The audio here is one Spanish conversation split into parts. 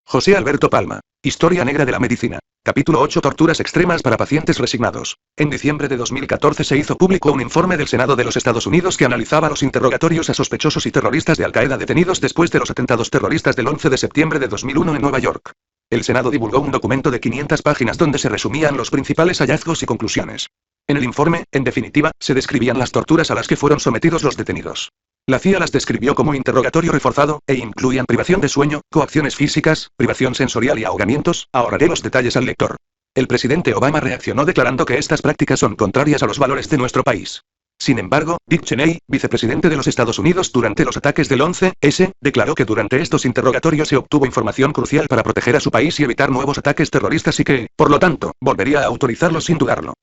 José Alberto Palma. Historia negra de la medicina. Capítulo 8. Torturas extremas para pacientes resignados. En diciembre de 2014 se hizo público un informe del Senado de los Estados Unidos que analizaba los interrogatorios a sospechosos y terroristas de Al-Qaeda detenidos después de los atentados terroristas del 11 de septiembre de 2001 en Nueva York. El Senado divulgó un documento de 500 páginas donde se resumían los principales hallazgos y conclusiones. En el informe, en definitiva, se describían las torturas a las que fueron sometidos los detenidos. La CIA las describió como interrogatorio reforzado, e incluían privación de sueño, coacciones físicas, privación sensorial y ahogamientos. Ahorraré los detalles al lector. El presidente Obama reaccionó declarando que estas prácticas son contrarias a los valores de nuestro país. Sin embargo, Dick Cheney, vicepresidente de los Estados Unidos durante los ataques del 11S, declaró que durante estos interrogatorios se obtuvo información crucial para proteger a su país y evitar nuevos ataques terroristas y que, por lo tanto, volvería a autorizarlos sin dudarlo.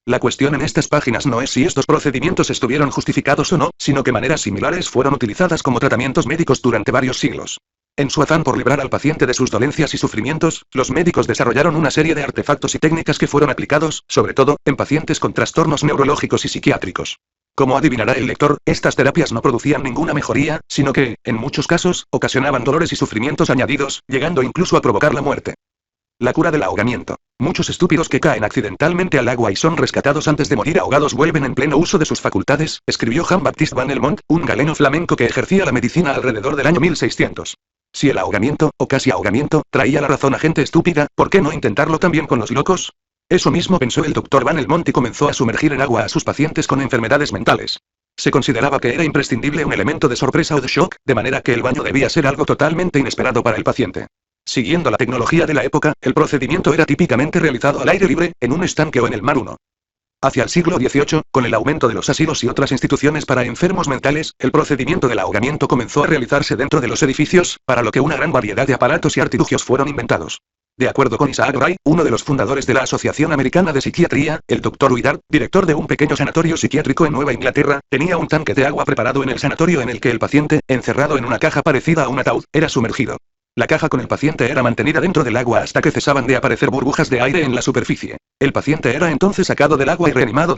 La cuestión en estas páginas no es si estos procedimientos estuvieron justificados o no, sino que maneras similares fueron utilizadas como tratamientos médicos durante varios siglos. En su afán por librar al paciente de sus dolencias y sufrimientos, los médicos desarrollaron una serie de artefactos y técnicas que fueron aplicados, sobre todo, en pacientes con trastornos neurológicos y psiquiátricos. Como adivinará el lector, estas terapias no producían ninguna mejoría, sino que, en muchos casos, ocasionaban dolores y sufrimientos añadidos, llegando incluso a provocar la muerte. La cura del ahogamiento. Muchos estúpidos que caen accidentalmente al agua y son rescatados antes de morir ahogados vuelven en pleno uso de sus facultades, escribió Jean-Baptiste Van Helmont, un galeno flamenco que ejercía la medicina alrededor del año 1600. Si el ahogamiento, o casi ahogamiento, traía la razón a gente estúpida, ¿por qué no intentarlo también con los locos? Eso mismo pensó el Dr. Van Helmont y comenzó a sumergir en agua a sus pacientes con enfermedades mentales. Se consideraba que era imprescindible un elemento de sorpresa o de shock, de manera que el baño debía ser algo totalmente inesperado para el paciente. Siguiendo la tecnología de la época, el procedimiento era típicamente realizado al aire libre, en un estanque o en el mar. Hacia el siglo XVIII, con el aumento de los asilos y otras instituciones para enfermos mentales, el procedimiento del ahogamiento comenzó a realizarse dentro de los edificios, para lo que una gran variedad de aparatos y artilugios fueron inventados. De acuerdo con Isaac Ray, uno de los fundadores de la Asociación Americana de Psiquiatría, el Dr. Willard, director de un pequeño sanatorio psiquiátrico en Nueva Inglaterra, tenía un tanque de agua preparado en el sanatorio en el que el paciente, encerrado en una caja parecida a un ataúd, era sumergido. La caja con el paciente era mantenida dentro del agua hasta que cesaban de aparecer burbujas de aire en la superficie. El paciente era entonces sacado del agua y reanimado.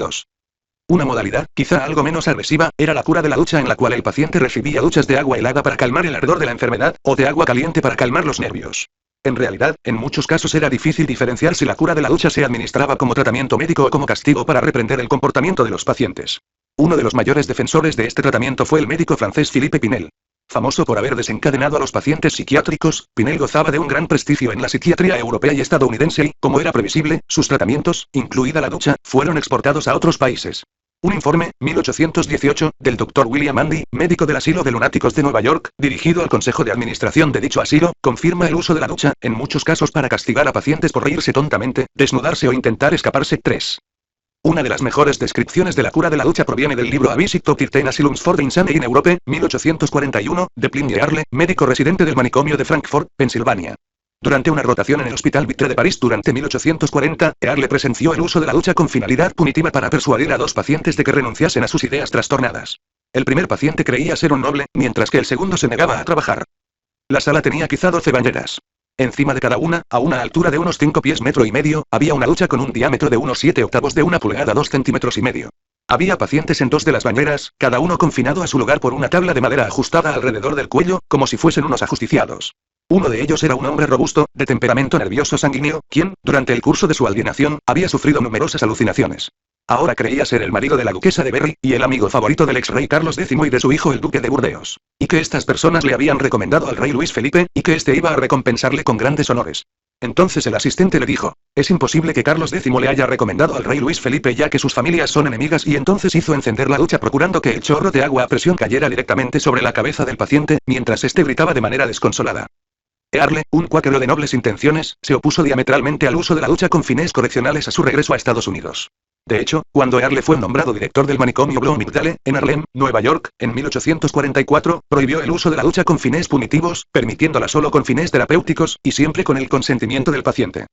Una modalidad, quizá algo menos agresiva, era la cura de la ducha en la cual el paciente recibía duchas de agua helada para calmar el ardor de la enfermedad, o de agua caliente para calmar los nervios. En realidad, en muchos casos era difícil diferenciar si la cura de la ducha se administraba como tratamiento médico o como castigo para reprender el comportamiento de los pacientes. Uno de los mayores defensores de este tratamiento fue el médico francés Philippe Pinel. Famoso por haber desencadenado a los pacientes psiquiátricos, Pinel gozaba de un gran prestigio en la psiquiatría europea y estadounidense y, como era previsible, sus tratamientos, incluida la ducha, fueron exportados a otros países. Un informe, 1818, del Dr. William Andy, médico del asilo de lunáticos de Nueva York, dirigido al consejo de administración de dicho asilo, confirma el uso de la ducha, en muchos casos para castigar a pacientes por reírse tontamente, desnudarse o intentar escaparse. 3. Una de las mejores descripciones de la cura de la ducha proviene del libro A Visit to Certain Asylums for the Insane in Europe, 1841, de Pliny Earle, médico residente del manicomio de Frankfort, Pensilvania. Durante una rotación en el Hospital Vitre de París durante 1840, Earle presenció el uso de la ducha con finalidad punitiva para persuadir a dos pacientes de que renunciasen a sus ideas trastornadas. El primer paciente creía ser un noble, mientras que el segundo se negaba a trabajar. La sala tenía quizá 12 bañeras. Encima de cada una, a una altura de unos 5 pies metro y medio, había una ducha con un diámetro de unos 7/8 de una pulgada 2 centímetros y medio. Había pacientes en 2 de las bañeras, cada uno confinado a su lugar por una tabla de madera ajustada alrededor del cuello, como si fuesen unos ajusticiados. Uno de ellos era un hombre robusto, de temperamento nervioso sanguíneo, quien, durante el curso de su alienación, había sufrido numerosas alucinaciones. Ahora creía ser el marido de la duquesa de Berry, y el amigo favorito del ex rey Carlos X y de su hijo el duque de Burdeos. Y que estas personas le habían recomendado al rey Luis Felipe, y que éste iba a recompensarle con grandes honores. Entonces el asistente le dijo, es imposible que Carlos X le haya recomendado al rey Luis Felipe ya que sus familias son enemigas, y entonces hizo encender la ducha procurando que el chorro de agua a presión cayera directamente sobre la cabeza del paciente, mientras este gritaba de manera desconsolada. Earle, un cuáquero de nobles intenciones, se opuso diametralmente al uso de la ducha con fines correccionales a su regreso a Estados Unidos. De hecho, cuando Earle fue nombrado director del manicomio Bloomingdale, en Harlem, Nueva York, en 1844, prohibió el uso de la ducha con fines punitivos, permitiéndola solo con fines terapéuticos, y siempre con el consentimiento del paciente.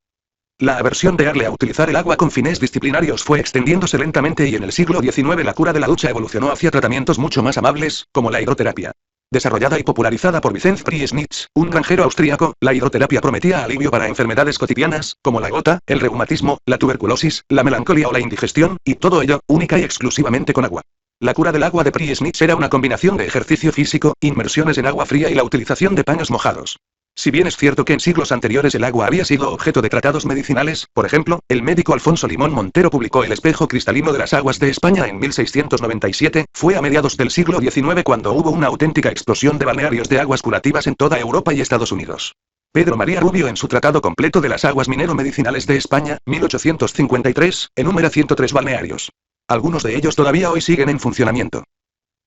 La aversión de Earle a utilizar el agua con fines disciplinarios fue extendiéndose lentamente y en el siglo XIX la cura de la ducha evolucionó hacia tratamientos mucho más amables, como la hidroterapia. Desarrollada y popularizada por Vinzenz Priesnitz, un granjero austríaco, la hidroterapia prometía alivio para enfermedades cotidianas, como la gota, el reumatismo, la tuberculosis, la melancolía o la indigestión, y todo ello, única y exclusivamente con agua. La cura del agua de Priesnitz era una combinación de ejercicio físico, inmersiones en agua fría y la utilización de paños mojados. Si bien es cierto que en siglos anteriores el agua había sido objeto de tratados medicinales, por ejemplo, el médico Alfonso Limón Montero publicó El espejo cristalino de las aguas de España en 1697, fue a mediados del siglo XIX cuando hubo una auténtica explosión de balnearios de aguas curativas en toda Europa y Estados Unidos. Pedro María Rubio en su Tratado completo de las aguas minero-medicinales de España, 1853, enumera 103 balnearios. Algunos de ellos todavía hoy siguen en funcionamiento.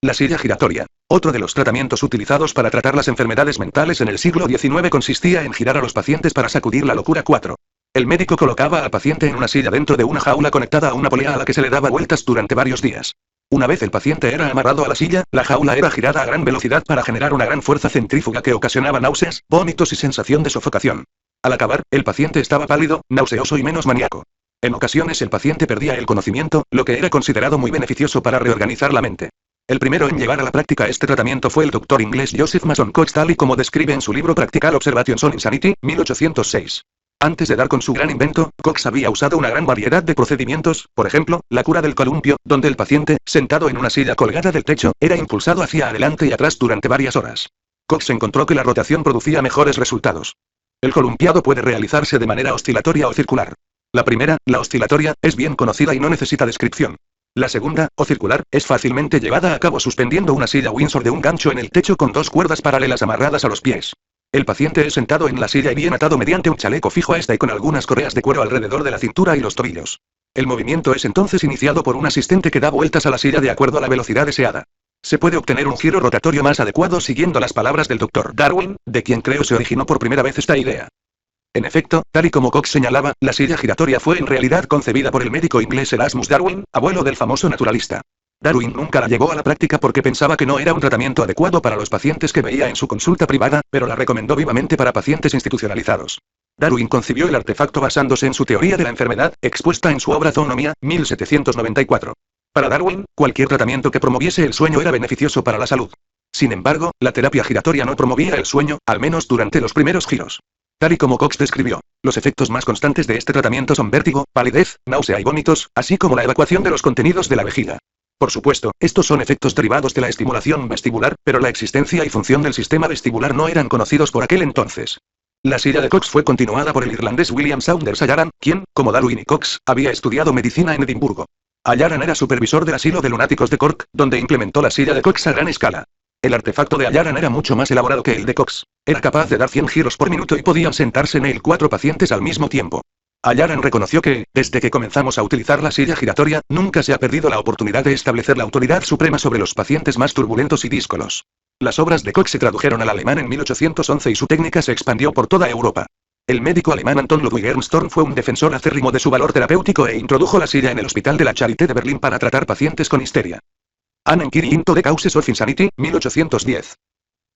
La silla giratoria. Otro de los tratamientos utilizados para tratar las enfermedades mentales en el siglo XIX consistía en girar a los pacientes para sacudir la locura. 4. El médico colocaba al paciente en una silla dentro de una jaula conectada a una polea a la que se le daba vueltas durante varios días. Una vez el paciente era amarrado a la silla, la jaula era girada a gran velocidad para generar una gran fuerza centrífuga que ocasionaba náuseas, vómitos y sensación de sofocación. Al acabar, el paciente estaba pálido, nauseoso y menos maníaco. En ocasiones el paciente perdía el conocimiento, lo que era considerado muy beneficioso para reorganizar la mente. El primero en llevar a la práctica este tratamiento fue el doctor inglés Joseph Mason Cox, tal y como describe en su libro Practical Observations on Insanity, 1806. Antes de dar con su gran invento, Cox había usado una gran variedad de procedimientos, por ejemplo, la cura del columpio, donde el paciente, sentado en una silla colgada del techo, era impulsado hacia adelante y atrás durante varias horas. Cox encontró que la rotación producía mejores resultados. El columpiado puede realizarse de manera oscilatoria o circular. La primera, la oscilatoria, es bien conocida y no necesita descripción. La segunda, o circular, es fácilmente llevada a cabo suspendiendo una silla Windsor de un gancho en el techo con dos cuerdas paralelas amarradas a los pies. El paciente es sentado en la silla y bien atado mediante un chaleco fijo a esta y con algunas correas de cuero alrededor de la cintura y los tobillos. El movimiento es entonces iniciado por un asistente que da vueltas a la silla de acuerdo a la velocidad deseada. Se puede obtener un giro rotatorio más adecuado siguiendo las palabras del Dr. Darwin, de quien creo se originó por primera vez esta idea. En efecto, tal y como Cox señalaba, la silla giratoria fue en realidad concebida por el médico inglés Erasmus Darwin, abuelo del famoso naturalista. Darwin nunca la llevó a la práctica porque pensaba que no era un tratamiento adecuado para los pacientes que veía en su consulta privada, pero la recomendó vivamente para pacientes institucionalizados. Darwin concibió el artefacto basándose en su teoría de la enfermedad, expuesta en su obra Zoonomía, 1794. Para Darwin, cualquier tratamiento que promoviese el sueño era beneficioso para la salud. Sin embargo, la terapia giratoria no promovía el sueño, al menos durante los primeros giros. Tal y como Cox describió, los efectos más constantes de este tratamiento son vértigo, palidez, náusea y vómitos, así como la evacuación de los contenidos de la vejiga. Por supuesto, estos son efectos derivados de la estimulación vestibular, pero la existencia y función del sistema vestibular no eran conocidos por aquel entonces. La silla de Cox fue continuada por el irlandés William Saunders Ayaran, quien, como Darwin y Cox, había estudiado medicina en Edimburgo. Ayaran era supervisor del asilo de lunáticos de Cork, donde implementó la silla de Cox a gran escala. El artefacto de Ayaran era mucho más elaborado que el de Cox. Era capaz de dar 100 giros por minuto y podían sentarse en él 4 pacientes al mismo tiempo. Ayaran reconoció que, desde que comenzamos a utilizar la silla giratoria, nunca se ha perdido la oportunidad de establecer la autoridad suprema sobre los pacientes más turbulentos y díscolos. Las obras de Cox se tradujeron al alemán en 1811 y su técnica se expandió por toda Europa. El médico alemán Anton Ludwig Ernstorm fue un defensor acérrimo de su valor terapéutico e introdujo la silla en el Hospital de la Charité de Berlín para tratar pacientes con histeria. Annenkiri into the Causes of Insanity, 1810.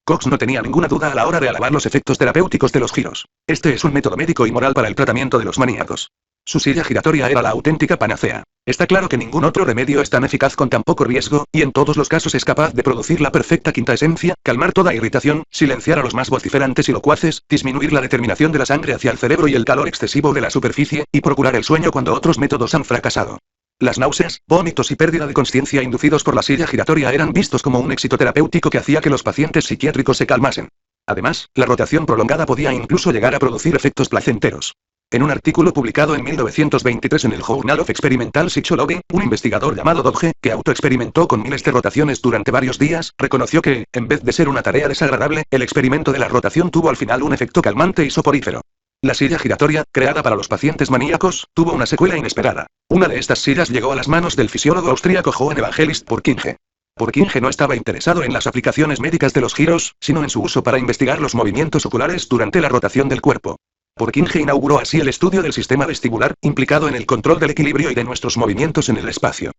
Cox no tenía ninguna duda a la hora de alabar los efectos terapéuticos de los giros. Este es un método médico y moral para el tratamiento de los maníacos. Su silla giratoria era la auténtica panacea. Está claro que ningún otro remedio es tan eficaz con tan poco riesgo, y en todos los casos es capaz de producir la perfecta quinta esencia, calmar toda irritación, silenciar a los más vociferantes y locuaces, disminuir la determinación de la sangre hacia el cerebro y el calor excesivo de la superficie, y procurar el sueño cuando otros métodos han fracasado. Las náuseas, vómitos y pérdida de consciencia inducidos por la silla giratoria eran vistos como un éxito terapéutico que hacía que los pacientes psiquiátricos se calmasen. Además, la rotación prolongada podía incluso llegar a producir efectos placenteros. En un artículo publicado en 1923 en el Journal of Experimental Psychology, un investigador llamado Dodge, que autoexperimentó con miles de rotaciones durante varios días, reconoció que, en vez de ser una tarea desagradable, el experimento de la rotación tuvo al final un efecto calmante y soporífero. La silla giratoria, creada para los pacientes maníacos, tuvo una secuela inesperada. Una de estas sillas llegó a las manos del fisiólogo austríaco Johann Evangelist Purkinje. Purkinje no estaba interesado en las aplicaciones médicas de los giros, sino en su uso para investigar los movimientos oculares durante la rotación del cuerpo. Purkinje inauguró así el estudio del sistema vestibular, implicado en el control del equilibrio y de nuestros movimientos en el espacio.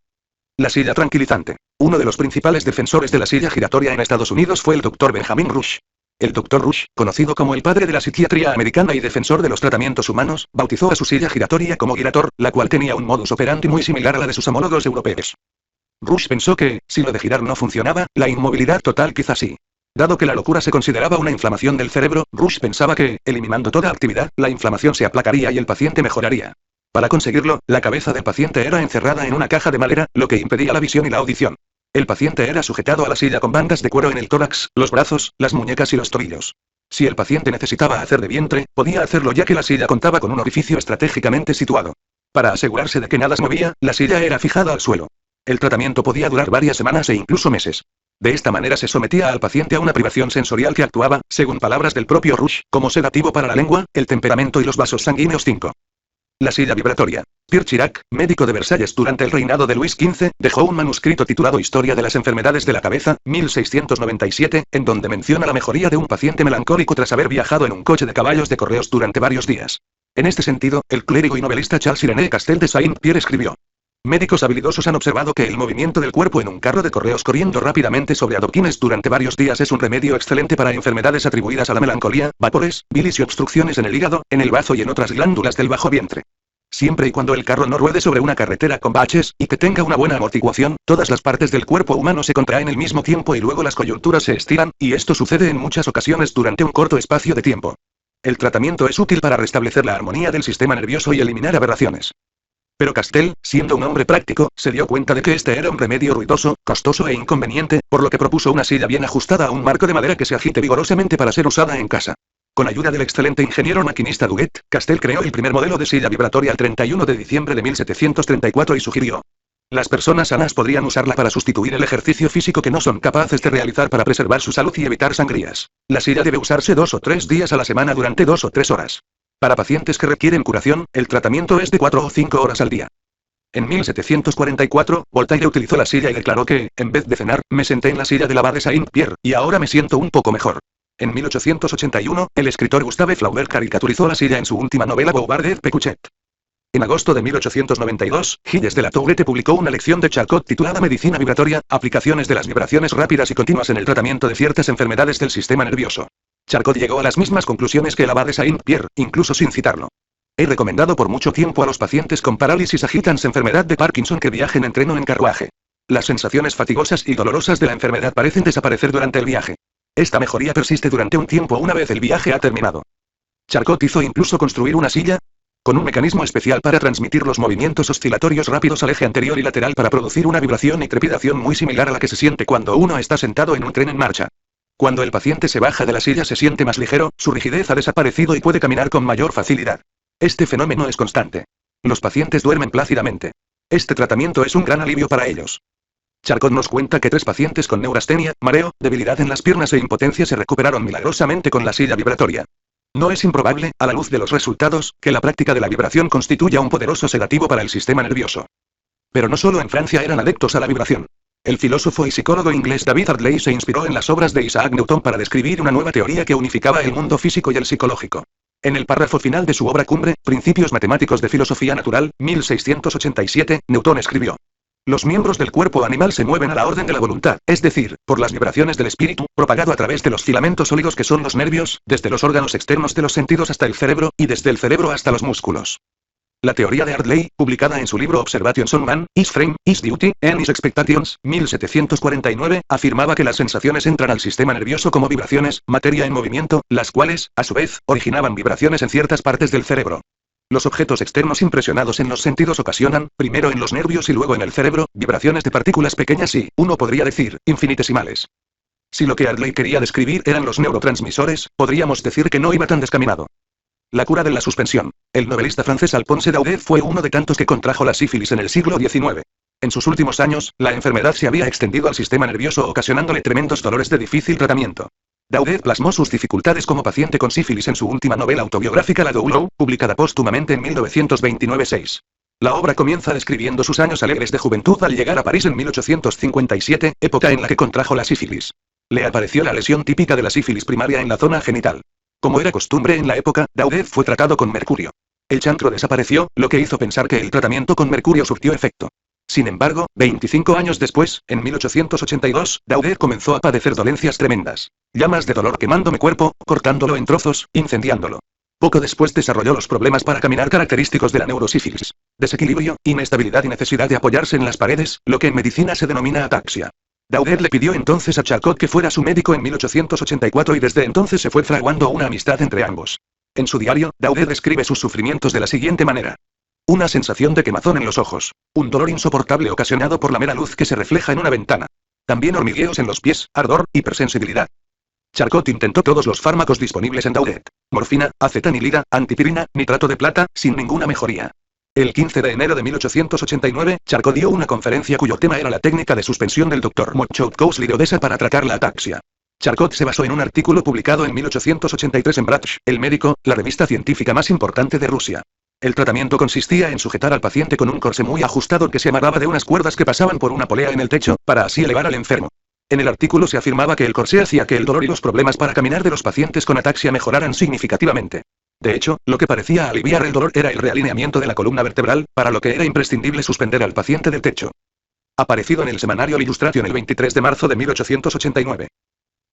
La silla tranquilizante. Uno de los principales defensores de la silla giratoria en Estados Unidos fue el Dr. Benjamin Rush. El Dr. Rush, conocido como el padre de la psiquiatría americana y defensor de los tratamientos humanos, bautizó a su silla giratoria como Girator, la cual tenía un modus operandi muy similar a la de sus homólogos europeos. Rush pensó que, si lo de girar no funcionaba, la inmovilidad total quizás sí. Dado que la locura se consideraba una inflamación del cerebro, Rush pensaba que, eliminando toda actividad, la inflamación se aplacaría y el paciente mejoraría. Para conseguirlo, la cabeza del paciente era encerrada en una caja de madera, lo que impedía la visión y la audición. El paciente era sujetado a la silla con bandas de cuero en el tórax, los brazos, las muñecas y los tobillos. Si el paciente necesitaba hacer de vientre, podía hacerlo ya que la silla contaba con un orificio estratégicamente situado. Para asegurarse de que nada se movía, la silla era fijada al suelo. El tratamiento podía durar varias semanas e incluso meses. De esta manera se sometía al paciente a una privación sensorial que actuaba, según palabras del propio Rush, como sedativo para la lengua, el temperamento y los vasos sanguíneos. 5. La silla vibratoria. Pierre Chirac, médico de Versalles durante el reinado de Luis XV, dejó un manuscrito titulado Historia de las enfermedades de la cabeza, 1697, en donde menciona la mejoría de un paciente melancólico tras haber viajado en un coche de caballos de correos durante varios días. En este sentido, el clérigo y novelista Charles-Irénée Castel de Saint-Pierre escribió: médicos habilidosos han observado que el movimiento del cuerpo en un carro de correos corriendo rápidamente sobre adoquines durante varios días es un remedio excelente para enfermedades atribuidas a la melancolía, vapores, bilis y obstrucciones en el hígado, en el bazo y en otras glándulas del bajo vientre. Siempre y cuando el carro no ruede sobre una carretera con baches, y que tenga una buena amortiguación, todas las partes del cuerpo humano se contraen al mismo tiempo y luego las coyunturas se estiran, y esto sucede en muchas ocasiones durante un corto espacio de tiempo. El tratamiento es útil para restablecer la armonía del sistema nervioso y eliminar aberraciones. Pero Castel, siendo un hombre práctico, se dio cuenta de que este era un remedio ruidoso, costoso e inconveniente, por lo que propuso una silla bien ajustada a un marco de madera que se agite vigorosamente para ser usada en casa. Con ayuda del excelente ingeniero maquinista Duguet, Castel creó el primer modelo de silla vibratoria el 31 de diciembre de 1734 y sugirió: las personas sanas podrían usarla para sustituir el ejercicio físico que no son capaces de realizar para preservar su salud y evitar sangrías. La silla debe usarse 2 o 3 días a la semana durante 2 o 3 horas. Para pacientes que requieren curación, el tratamiento es de 4 o 5 horas al día. En 1744, Voltaire utilizó la silla y declaró que, en vez de cenar, me senté en la silla del abad de Saint-Pierre, y ahora me siento un poco mejor. En 1881, el escritor Gustave Flaubert caricaturizó la silla en su última novela Bouvard Pécuchet. En agosto de 1892, Gilles de la Tourette publicó una lección de Charcot titulada Medicina vibratoria, aplicaciones de las vibraciones rápidas y continuas en el tratamiento de ciertas enfermedades del sistema nervioso. Charcot llegó a las mismas conclusiones que el abad de Saint-Pierre, incluso sin citarlo. He recomendado por mucho tiempo a los pacientes con parálisis agitans enfermedad de Parkinson que viajen en tren o en carruaje. Las sensaciones fatigosas y dolorosas de la enfermedad parecen desaparecer durante el viaje. Esta mejoría persiste durante un tiempo una vez el viaje ha terminado. Charcot hizo incluso construir una silla con un mecanismo especial para transmitir los movimientos oscilatorios rápidos al eje anterior y lateral para producir una vibración y trepidación muy similar a la que se siente cuando uno está sentado en un tren en marcha. Cuando el paciente se baja de la silla se siente más ligero, su rigidez ha desaparecido y puede caminar con mayor facilidad. Este fenómeno es constante. Los pacientes duermen plácidamente. Este tratamiento es un gran alivio para ellos. Charcot nos cuenta que 3 pacientes con neurastenia, mareo, debilidad en las piernas e impotencia se recuperaron milagrosamente con la silla vibratoria. No es improbable, a la luz de los resultados, que la práctica de la vibración constituya un poderoso sedativo para el sistema nervioso. Pero no solo en Francia eran adeptos a la vibración. El filósofo y psicólogo inglés David Hartley se inspiró en las obras de Isaac Newton para describir una nueva teoría que unificaba el mundo físico y el psicológico. En el párrafo final de su obra cumbre, Principios Matemáticos de Filosofía Natural, 1687, Newton escribió: los miembros del cuerpo animal se mueven a la orden de la voluntad, es decir, por las vibraciones del espíritu, propagado a través de los filamentos sólidos que son los nervios, desde los órganos externos de los sentidos hasta el cerebro, y desde el cerebro hasta los músculos. La teoría de Hartley, publicada en su libro Observations on Man, His Frame, His Duty, and His Expectations, 1749, afirmaba que las sensaciones entran al sistema nervioso como vibraciones, materia en movimiento, las cuales, a su vez, originaban vibraciones en ciertas partes del cerebro. Los objetos externos impresionados en los sentidos ocasionan, primero en los nervios y luego en el cerebro, vibraciones de partículas pequeñas y, uno podría decir, infinitesimales. Si lo que Hartley quería describir eran los neurotransmisores, podríamos decir que no iba tan descaminado. La cura de la suspensión. El novelista francés Alphonse Daudet fue uno de tantos que contrajo la sífilis en el siglo XIX. En sus últimos años, la enfermedad se había extendido al sistema nervioso ocasionándole tremendos dolores de difícil tratamiento. Daudet plasmó sus dificultades como paciente con sífilis en su última novela autobiográfica La Doulou, publicada póstumamente en 1929-6. La obra comienza describiendo sus años alegres de juventud al llegar a París en 1857, época en la que contrajo la sífilis. Le apareció la lesión típica de la sífilis primaria en la zona genital. Como era costumbre en la época, Daudet fue tratado con mercurio. El chancro desapareció, lo que hizo pensar que el tratamiento con mercurio surtió efecto. Sin embargo, 25 años después, en 1882, Daudet comenzó a padecer dolencias tremendas. Llamas de dolor quemando mi cuerpo, cortándolo en trozos, incendiándolo. Poco después desarrolló los problemas para caminar característicos de la neurosífilis. Desequilibrio, inestabilidad y necesidad de apoyarse en las paredes, lo que en medicina se denomina ataxia. Daudet le pidió entonces a Charcot que fuera su médico en 1884 y desde entonces se fue fraguando una amistad entre ambos. En su diario, Daudet describe sus sufrimientos de la siguiente manera. Una sensación de quemazón en los ojos. Un dolor insoportable ocasionado por la mera luz que se refleja en una ventana. También hormigueos en los pies, ardor, hipersensibilidad. Charcot intentó todos los fármacos disponibles en Daudet. Morfina, acetanilida, antipirina, nitrato de plata, sin ninguna mejoría. El 15 de enero de 1889, Charcot dio una conferencia cuyo tema era la técnica de suspensión del Dr. Mochowkowski de Odessa para tratar la ataxia. Charcot se basó en un artículo publicado en 1883 en Bratch, el médico, la revista científica más importante de Rusia. El tratamiento consistía en sujetar al paciente con un corsé muy ajustado que se amarraba de unas cuerdas que pasaban por una polea en el techo, para así elevar al enfermo. En el artículo se afirmaba que el corsé hacía que el dolor y los problemas para caminar de los pacientes con ataxia mejoraran significativamente. De hecho, lo que parecía aliviar el dolor era el realineamiento de la columna vertebral, para lo que era imprescindible suspender al paciente del techo. Aparecido en el semanario L'Illustration el 23 de marzo de 1889.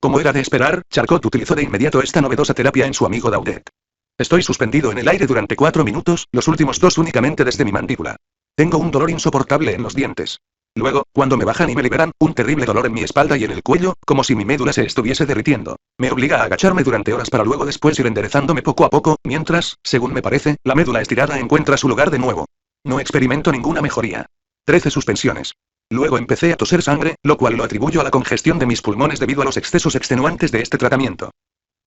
Como era de esperar, Charcot utilizó de inmediato esta novedosa terapia en su amigo Daudet. Estoy suspendido en el aire durante 4 minutos, los últimos 2 únicamente desde mi mandíbula. Tengo un dolor insoportable en los dientes. Luego, cuando me bajan y me liberan, un terrible dolor en mi espalda y en el cuello, como si mi médula se estuviese derritiendo. Me obliga a agacharme durante horas para luego después ir enderezándome poco a poco, mientras, según me parece, la médula estirada encuentra su lugar de nuevo. No experimento ninguna mejoría. 13 suspensiones. Luego empecé a toser sangre, lo cual lo atribuyo a la congestión de mis pulmones debido a los excesos extenuantes de este tratamiento.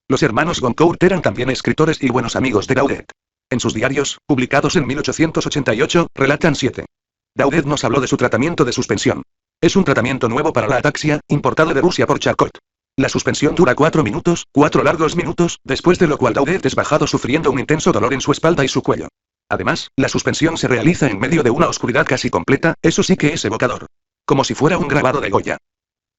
Los hermanos Goncourt eran también escritores y buenos amigos de Daudet. En sus diarios, publicados en 1888, relatan 7. Daudet nos habló de su tratamiento de suspensión. Es un tratamiento nuevo para la ataxia, importado de Rusia por Charcot. La suspensión dura 4 minutos, 4 largos minutos, después de lo cual Daudet es bajado sufriendo un intenso dolor en su espalda y su cuello. Además, la suspensión se realiza en medio de una oscuridad casi completa, eso sí que es evocador. Como si fuera un grabado de Goya.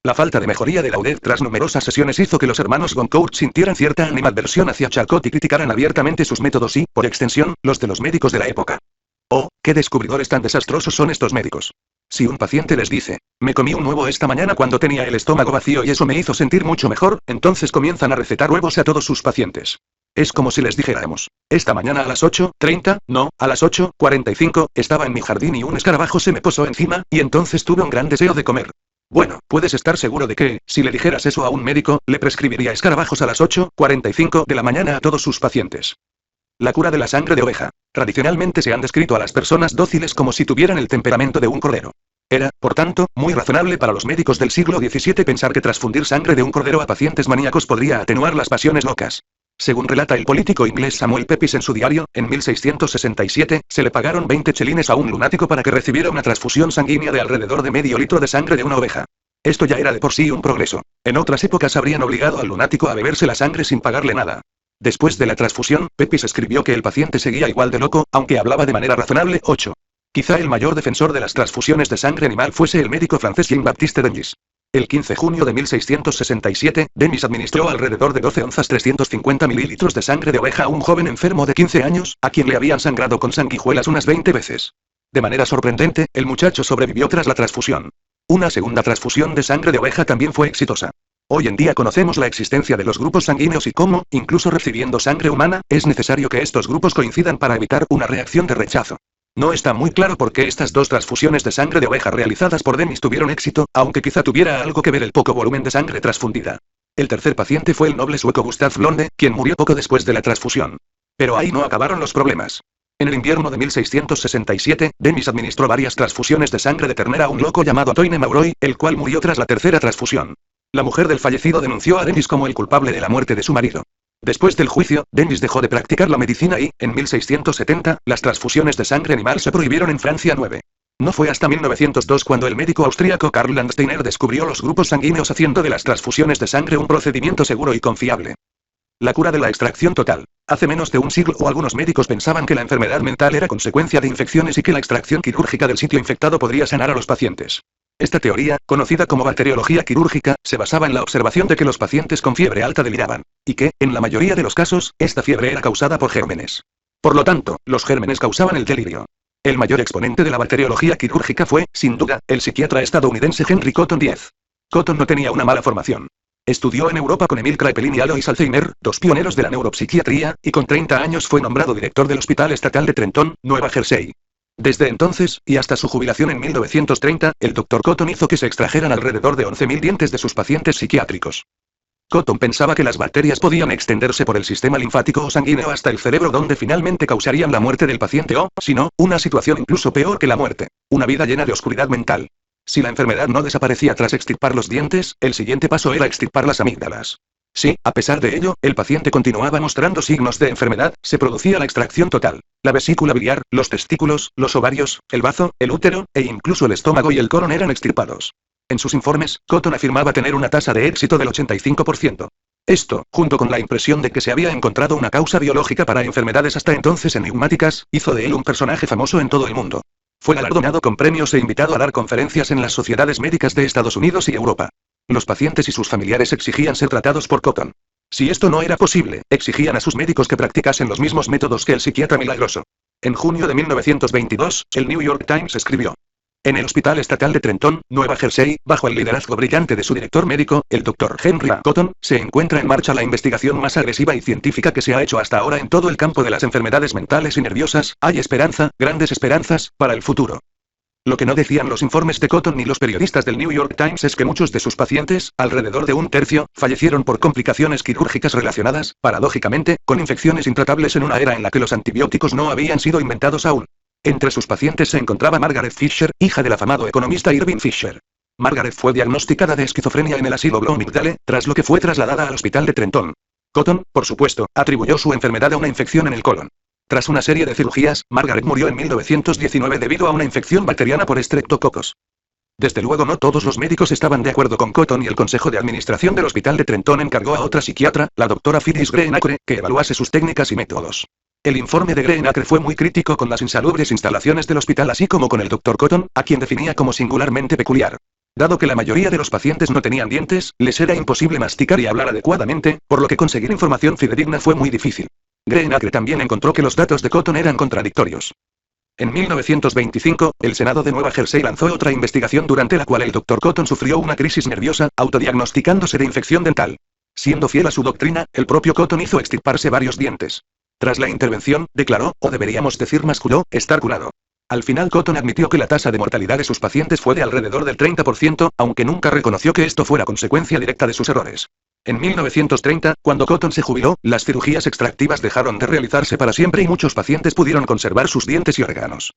La falta de mejoría de Daudet tras numerosas sesiones hizo que los hermanos Goncourt sintieran cierta animadversión hacia Charcot y criticaran abiertamente sus métodos y, por extensión, los de los médicos de la época. Oh, qué descubridores tan desastrosos son estos médicos. Si un paciente les dice, me comí un huevo esta mañana cuando tenía el estómago vacío y eso me hizo sentir mucho mejor, entonces comienzan a recetar huevos a todos sus pacientes. Es como si les dijéramos, esta mañana a las 8:30, no, a las 8:45, estaba en mi jardín y un escarabajo se me posó encima, y entonces tuve un gran deseo de comer. Bueno, puedes estar seguro de que, si le dijeras eso a un médico, le prescribiría escarabajos a las 8:45 de la mañana a todos sus pacientes. La cura de la sangre de oveja. Tradicionalmente se han descrito a las personas dóciles como si tuvieran el temperamento de un cordero. Era, por tanto, muy razonable para los médicos del siglo XVII pensar que transfundir sangre de un cordero a pacientes maníacos podría atenuar las pasiones locas. Según relata el político inglés Samuel Pepys en su diario, en 1667, se le pagaron 20 chelines a un lunático para que recibiera una transfusión sanguínea de alrededor de medio litro de sangre de una oveja. Esto ya era de por sí un progreso. En otras épocas habrían obligado al lunático a beberse la sangre sin pagarle nada. Después de la transfusión, Pepys escribió que el paciente seguía igual de loco, aunque hablaba de manera razonable. 8. Quizá el mayor defensor de las transfusiones de sangre animal fuese el médico francés Jean-Baptiste Denis. El 15 de junio de 1667, Denis administró alrededor de 12 onzas 350 mililitros de sangre de oveja a un joven enfermo de 15 años, a quien le habían sangrado con sanguijuelas unas 20 veces. De manera sorprendente, el muchacho sobrevivió tras la transfusión. Una segunda transfusión de sangre de oveja también fue exitosa. Hoy en día conocemos la existencia de los grupos sanguíneos y cómo, incluso recibiendo sangre humana, es necesario que estos grupos coincidan para evitar una reacción de rechazo. No está muy claro por qué estas 2 transfusiones de sangre de oveja realizadas por Denis tuvieron éxito, aunque quizá tuviera algo que ver el poco volumen de sangre transfundida. El tercer paciente fue el noble sueco Gustav Blonde, quien murió poco después de la transfusión. Pero ahí no acabaron los problemas. En el invierno de 1667, Denis administró varias transfusiones de sangre de ternera a un loco llamado Toine Mauroy, el cual murió tras la tercera transfusión. La mujer del fallecido denunció a Denis como el culpable de la muerte de su marido. Después del juicio, Denis dejó de practicar la medicina y, en 1670, las transfusiones de sangre animal se prohibieron en Francia. 9. No fue hasta 1902 cuando el médico austríaco Karl Landsteiner descubrió los grupos sanguíneos haciendo de las transfusiones de sangre un procedimiento seguro y confiable. La cura de la extracción total. Hace menos de un siglo algunos médicos pensaban que la enfermedad mental era consecuencia de infecciones y que la extracción quirúrgica del sitio infectado podría sanar a los pacientes. Esta teoría, conocida como bacteriología quirúrgica, se basaba en la observación de que los pacientes con fiebre alta deliraban, y que, en la mayoría de los casos, esta fiebre era causada por gérmenes. Por lo tanto, los gérmenes causaban el delirio. El mayor exponente de la bacteriología quirúrgica fue, sin duda, el psiquiatra estadounidense Henry Cotton X. Cotton no tenía una mala formación. Estudió en Europa con Emil Kraepelin y Alois Alzheimer, 2 pioneros de la neuropsiquiatría, y con 30 años fue nombrado director del Hospital Estatal de Trenton, Nueva Jersey. Desde entonces, y hasta su jubilación en 1930, el Dr. Cotton hizo que se extrajeran alrededor de 11.000 dientes de sus pacientes psiquiátricos. Cotton pensaba que las bacterias podían extenderse por el sistema linfático o sanguíneo hasta el cerebro, donde finalmente causarían la muerte del paciente o, si no, una situación incluso peor que la muerte. Una vida llena de oscuridad mental. Si la enfermedad no desaparecía tras extirpar los dientes, el siguiente paso era extirpar las amígdalas. Sí, a pesar de ello, el paciente continuaba mostrando signos de enfermedad, se producía la extracción total. La vesícula biliar, los testículos, los ovarios, el bazo, el útero, e incluso el estómago y el colon eran extirpados. En sus informes, Cotton afirmaba tener una tasa de éxito del 85%. Esto, junto con la impresión de que se había encontrado una causa biológica para enfermedades hasta entonces enigmáticas, hizo de él un personaje famoso en todo el mundo. Fue galardonado con premios e invitado a dar conferencias en las sociedades médicas de Estados Unidos y Europa. Los pacientes y sus familiares exigían ser tratados por Cotton. Si esto no era posible, exigían a sus médicos que practicasen los mismos métodos que el psiquiatra milagroso. En junio de 1922, el New York Times escribió: en el Hospital Estatal de Trenton, Nueva Jersey, bajo el liderazgo brillante de su director médico, el Dr. Henry A. Cotton, se encuentra en marcha la investigación más agresiva y científica que se ha hecho hasta ahora en todo el campo de las enfermedades mentales y nerviosas. Hay esperanza, grandes esperanzas, para el futuro. Lo que no decían los informes de Cotton ni los periodistas del New York Times es que muchos de sus pacientes, alrededor de un tercio, fallecieron por complicaciones quirúrgicas relacionadas, paradójicamente, con infecciones intratables en una era en la que los antibióticos no habían sido inventados aún. Entre sus pacientes se encontraba Margaret Fisher, hija del afamado economista Irving Fisher. Margaret fue diagnosticada de esquizofrenia en el asilo Bloomingdale, tras lo que fue trasladada al hospital de Trenton. Cotton, por supuesto, atribuyó su enfermedad a una infección en el colon. Tras una serie de cirugías, Margaret murió en 1919 debido a una infección bacteriana por Streptococcus. Desde luego no todos los médicos estaban de acuerdo con Cotton y el consejo de administración del hospital de Trenton encargó a otra psiquiatra, la doctora Phyllis Greenacre, que evaluase sus técnicas y métodos. El informe de Greenacre fue muy crítico con las insalubres instalaciones del hospital así como con el Dr. Cotton, a quien definía como singularmente peculiar. Dado que la mayoría de los pacientes no tenían dientes, les era imposible masticar y hablar adecuadamente, por lo que conseguir información fidedigna fue muy difícil. Greenacre también encontró que los datos de Cotton eran contradictorios. En 1925, el Senado de Nueva Jersey lanzó otra investigación durante la cual el Dr. Cotton sufrió una crisis nerviosa, autodiagnosticándose de infección dental. Siendo fiel a su doctrina, el propio Cotton hizo extirparse varios dientes. Tras la intervención, declaró, o deberíamos decir masculó, estar curado. Al final Cotton admitió que la tasa de mortalidad de sus pacientes fue de alrededor del 30%, aunque nunca reconoció que esto fuera consecuencia directa de sus errores. En 1930, cuando Cotton se jubiló, las cirugías extractivas dejaron de realizarse para siempre y muchos pacientes pudieron conservar sus dientes y órganos.